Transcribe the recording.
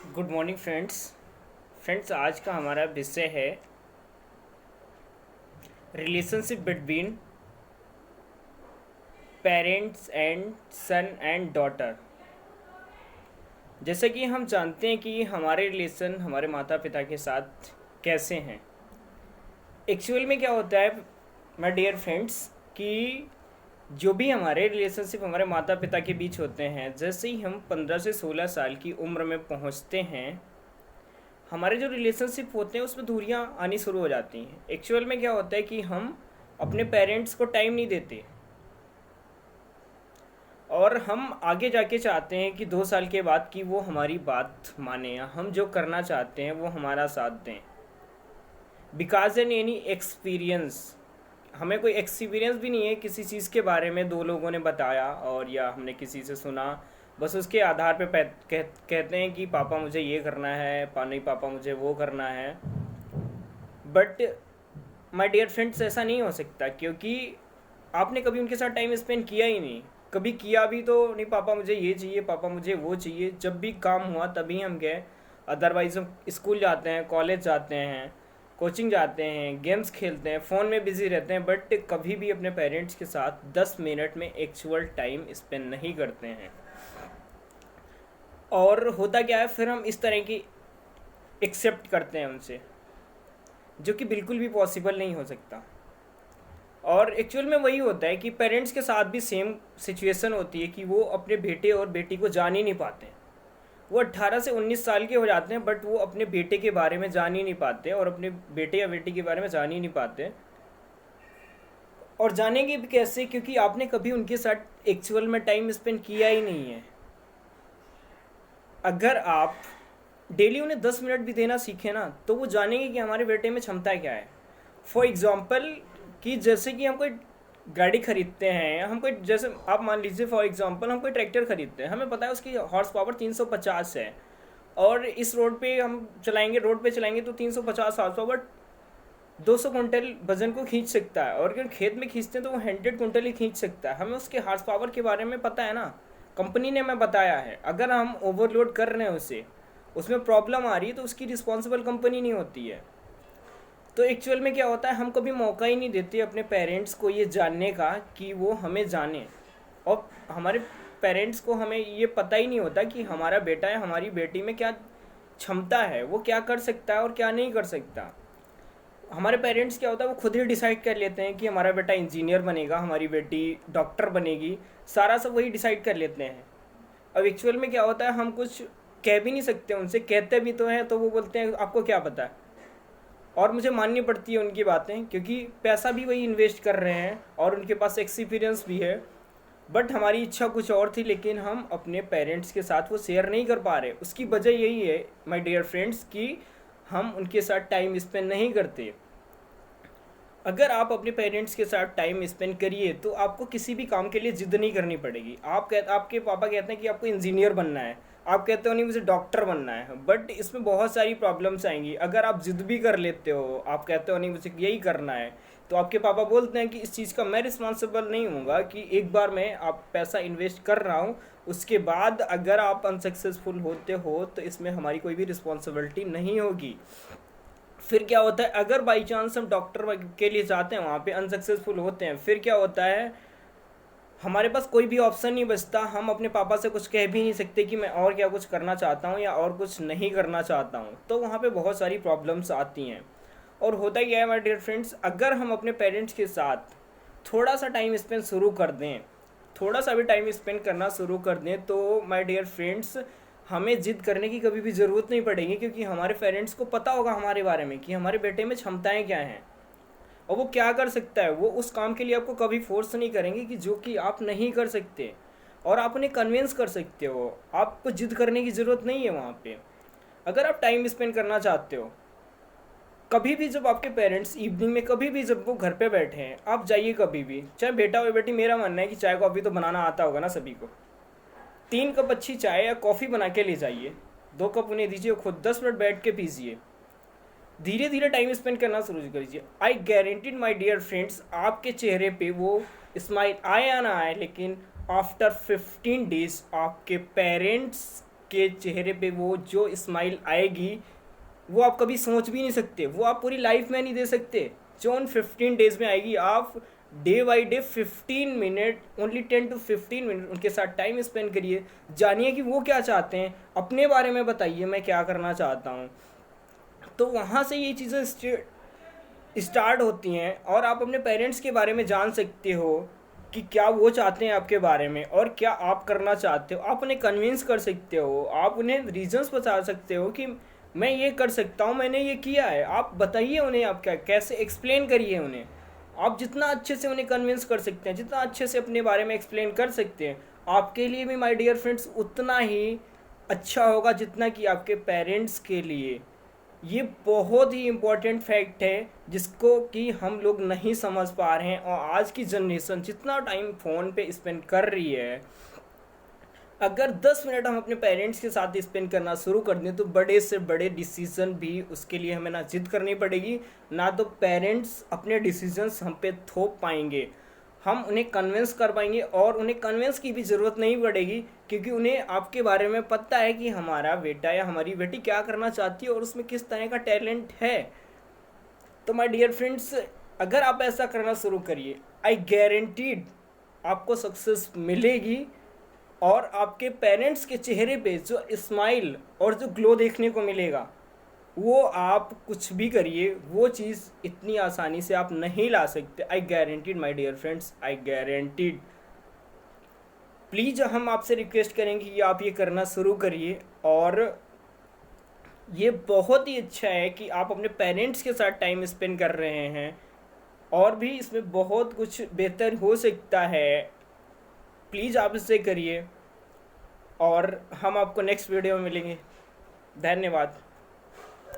Good morning friends आज का हमारा विषय है relationship between parents and son and daughter. जैसे कि हम जानते हैं कि हमारे रिलेशन हमारे माता पिता के साथ कैसे हैं। एक्चुअल में क्या होता है माय डियर फ्रेंड्स कि जो भी हमारे रिलेशनशिप हमारे माता पिता के बीच होते हैं, जैसे ही हम 15 से 16 साल की उम्र में पहुंचते हैं, हमारे जो रिलेशनशिप होते हैं उसमें दूरियां आनी शुरू हो जाती हैं। एक्चुअल में क्या होता है कि हम अपने पेरेंट्स को टाइम नहीं देते और हम आगे जाके चाहते हैं कि 2 साल के बाद कि वो हमारी बात माने या हम जो करना चाहते हैं वो हमारा साथ दें। बिकॉज एन एनी एक्सपीरियंस, हमें कोई एक्सपीरियंस भी नहीं है किसी चीज़ के बारे में, दो लोगों ने बताया और या हमने किसी से सुना, बस उसके आधार पे कहते हैं कि पापा मुझे ये करना है, नहीं पापा मुझे वो करना है। बट माय डियर फ्रेंड्स ऐसा नहीं हो सकता, क्योंकि आपने कभी उनके साथ टाइम स्पेंड किया ही नहीं। कभी किया भी तो नहीं, पापा मुझे ये चाहिए, पापा मुझे वो चाहिए। जब भी काम हुआ तभी हम गए, अदरवाइज हम स्कूल जाते हैं, कॉलेज जाते हैं, कोचिंग जाते हैं, गेम्स खेलते हैं, फ़ोन में बिजी रहते हैं, बट कभी भी अपने पेरेंट्स के साथ 10 मिनट में एक्चुअल टाइम स्पेंड नहीं करते हैं। और होता क्या है, फिर हम इस तरह की एक्सेप्ट करते हैं उनसे, जो कि बिल्कुल भी पॉसिबल नहीं हो सकता। और एक्चुअल में वही होता है कि पेरेंट्स के साथ भी सेम सिचुएशन होती है कि वो अपने बेटे और बेटी को जान ही नहीं पाते। वो 18 से 19 साल के हो जाते हैं, बट वो अपने बेटे के बारे में जान ही नहीं पाते और अपने बेटे या बेटी के बारे में जान ही नहीं पाते। और जानेंगे भी कैसे, क्योंकि आपने कभी उनके साथ एक्चुअल में टाइम स्पेंड किया ही नहीं है। अगर आप डेली उन्हें 10 मिनट भी देना सीखें ना, तो वो जानेंगे कि हमारे बेटे में क्षमता क्या है। फॉर एग्जाम्पल कि जैसे कि हम कोई गाड़ी खरीदते हैं, हम कोई, जैसे आप मान लीजिए फॉर एग्जांपल हम कोई ट्रैक्टर खरीदते हैं, हमें पता है उसकी हॉर्स पावर 350 है और इस रोड पे हम चलाएंगे, रोड पे चलाएंगे तो 350 हॉर्स पावर 200 कुंटल वजन को खींच सकता है। और अगर खेत में खींचते हैं तो वो 100 कुंटल ही खींच सकता है। हमें उसके हॉर्स पावर के बारे में पता है ना, कंपनी ने हमें बताया है। अगर हम ओवरलोड कर रहे हैं उसे, उसमें प्रॉब्लम आ रही है, तो उसकी रिस्पॉन्सिबल कंपनी नहीं होती है। तो एक्चुअल में क्या होता है, हम कभी मौका ही नहीं देते अपने पेरेंट्स को ये जानने का कि वो हमें जाने। और हमारे पेरेंट्स को हमें ये पता ही नहीं होता कि हमारा बेटा या हमारी बेटी में क्या क्षमता है, वो क्या कर सकता है और क्या नहीं कर सकता। हमारे पेरेंट्स क्या होता है, वो खुद ही डिसाइड कर लेते हैं कि हमारा बेटा इंजीनियर बनेगा, हमारी बेटी डॉक्टर बनेगी, सारा सब वही डिसाइड कर लेते हैं। अब एक्चुअल में क्या होता है, हम कुछ कह भी नहीं सकते उनसे, कहते भी तो हैं तो वो बोलते हैं आपको क्या पता है। और मुझे माननी पड़ती है उनकी बातें, क्योंकि पैसा भी वही इन्वेस्ट कर रहे हैं और उनके पास एक्सपीरियंस भी है। बट हमारी इच्छा कुछ और थी, लेकिन हम अपने पेरेंट्स के साथ वो शेयर नहीं कर पा रहे। उसकी वजह यही है माय डियर फ्रेंड्स कि हम उनके साथ टाइम स्पेंड नहीं करते। अगर आप अपने पेरेंट्स के साथ टाइम स्पेंड करिए तो आपको किसी भी काम के लिए जिद नहीं करनी पड़ेगी। आपके पापा कहते हैं कि आपको इंजीनियर बनना है, आप कहते हो नहीं मुझे डॉक्टर बनना है, बट इसमें बहुत सारी प्रॉब्लम्स आएंगी। अगर आप जिद भी कर लेते हो, आप कहते हो नहीं मुझे यही करना है, तो आपके पापा बोलते हैं कि इस चीज़ का मैं रिस्पॉन्सिबल नहीं हूँगा कि एक बार मैं आप पैसा इन्वेस्ट कर रहा हूँ, उसके बाद अगर आप अनसक्सेसफुल होते हो तो इसमें हमारी कोई भी रिस्पॉन्सिबिलिटी नहीं होगी। फिर क्या होता है, अगर बाई चांस हम डॉक्टर के लिए जाते हैं, वहाँ पे अनसक्सेसफुल होते हैं, फिर क्या होता है, हमारे पास कोई भी ऑप्शन नहीं बचता। हम अपने पापा से कुछ कह भी नहीं सकते कि मैं और क्या कुछ करना चाहता हूँ या और कुछ नहीं करना चाहता हूँ। तो वहाँ पे बहुत सारी प्रॉब्लम्स आती हैं। और होता क्या है माय डियर फ्रेंड्स, अगर हम अपने पेरेंट्स के साथ थोड़ा सा टाइम स्पेंड शुरू कर दें, थोड़ा सा भी टाइम स्पेंड करना शुरू कर दें, तो माय डियर फ्रेंड्स हमें जिद करने की कभी भी ज़रूरत नहीं पड़ेगी, क्योंकि हमारे पेरेंट्स को पता होगा हमारे बारे में कि हमारे बेटे में क्षमताएं क्या हैं और वो क्या कर सकता है। वो उस काम के लिए आपको कभी फोर्स नहीं करेंगे कि जो कि आप नहीं कर सकते, और आप उन्हें कन्विंस कर सकते हो। आपको जिद करने की ज़रूरत नहीं है वहाँ पे। अगर आप टाइम स्पेंड करना चाहते हो, कभी भी जब आपके पेरेंट्स इवनिंग में कभी भी जब वो घर पे बैठे हैं, आप जाइए कभी भी, चाहे बेटा हो बेटी। मेरा मानना है कि चाय कॉफ़ी तो बनाना आता होगा ना सभी को। 3 कप अच्छी चाय या कॉफ़ी बना के ले जाइए, 2 कप उन्हें दीजिए, खुद 10 मिनट बैठ के पीजिए, धीरे धीरे टाइम स्पेंड करना शुरू कीजिए। आई गारंटीड माई डियर फ्रेंड्स, आपके चेहरे पे वो स्माइल आए या ना आए, लेकिन आफ्टर 15 डेज आपके पेरेंट्स आपके चेहरे पे वो जो स्माइल आएगी वो आप कभी सोच भी नहीं सकते, वो आप पूरी लाइफ में नहीं दे सकते जो उन 15 डेज में आएगी। आप day by day 15 minute, only 10 to 15 minute उनके साथ टाइम स्पेंड करिए, जानिए कि वो क्या चाहते हैं, अपने बारे में बताइए मैं क्या करना चाहता हूँ। तो वहाँ से ये चीज़ें स्टार्ट होती हैं और आप अपने पेरेंट्स के बारे में जान सकते हो कि क्या वो चाहते हैं आपके बारे में और क्या आप करना चाहते हो। आप उन्हें कन्विंस कर सकते हो, आप उन्हें रीजंस बता सकते हो कि मैं ये कर सकता हूँ, मैंने ये किया है। आप बताइए उन्हें, आप क्या कैसे एक्सप्लेन करिए उन्हें। आप जितना अच्छे से उन्हें कन्विंस कर सकते हैं, जितना अच्छे से अपने बारे में एक्सप्लेन कर सकते हैं, आपके लिए भी माय डियर फ्रेंड्स उतना ही अच्छा होगा जितना कि आपके पेरेंट्स के लिए। ये बहुत ही इम्पोर्टेंट फैक्ट है जिसको कि हम लोग नहीं समझ पा रहे हैं। और आज की जनरेशन जितना टाइम फ़ोन पे स्पेंड कर रही है, अगर 10 मिनट हम अपने पेरेंट्स के साथ स्पेंड करना शुरू कर दें तो बड़े से बड़े डिसीजन भी उसके लिए हमें ना जिद करनी पड़ेगी, ना तो पेरेंट्स अपने डिसीजंस हम पे थोप पाएंगे। हम उन्हें कन्विंस कर पाएंगे और उन्हें कन्विंस की भी ज़रूरत नहीं पड़ेगी क्योंकि उन्हें आपके बारे में पता है कि हमारा बेटा या हमारी बेटी क्या करना चाहती है और उसमें किस तरह का टैलेंट है। तो माय डियर फ्रेंड्स, अगर आप ऐसा करना शुरू करिए, आई गारंटीड आपको सक्सेस मिलेगी और आपके पेरेंट्स के चेहरे पे जो स्माइल और जो ग्लो देखने को मिलेगा, वो आप कुछ भी करिए वो चीज़ इतनी आसानी से आप नहीं ला सकते। I guaranteed my dear friends, I guaranteed. Please हम आपसे रिक्वेस्ट करेंगे कि आप ये करना शुरू करिए और ये बहुत ही अच्छा है कि आप अपने पेरेंट्स के साथ टाइम स्पेंड कर रहे हैं और भी इसमें बहुत कुछ बेहतर हो सकता है। प्लीज़ आप इसे करिए और हम आपको नेक्स्ट वीडियो में मिलेंगे। धन्यवाद।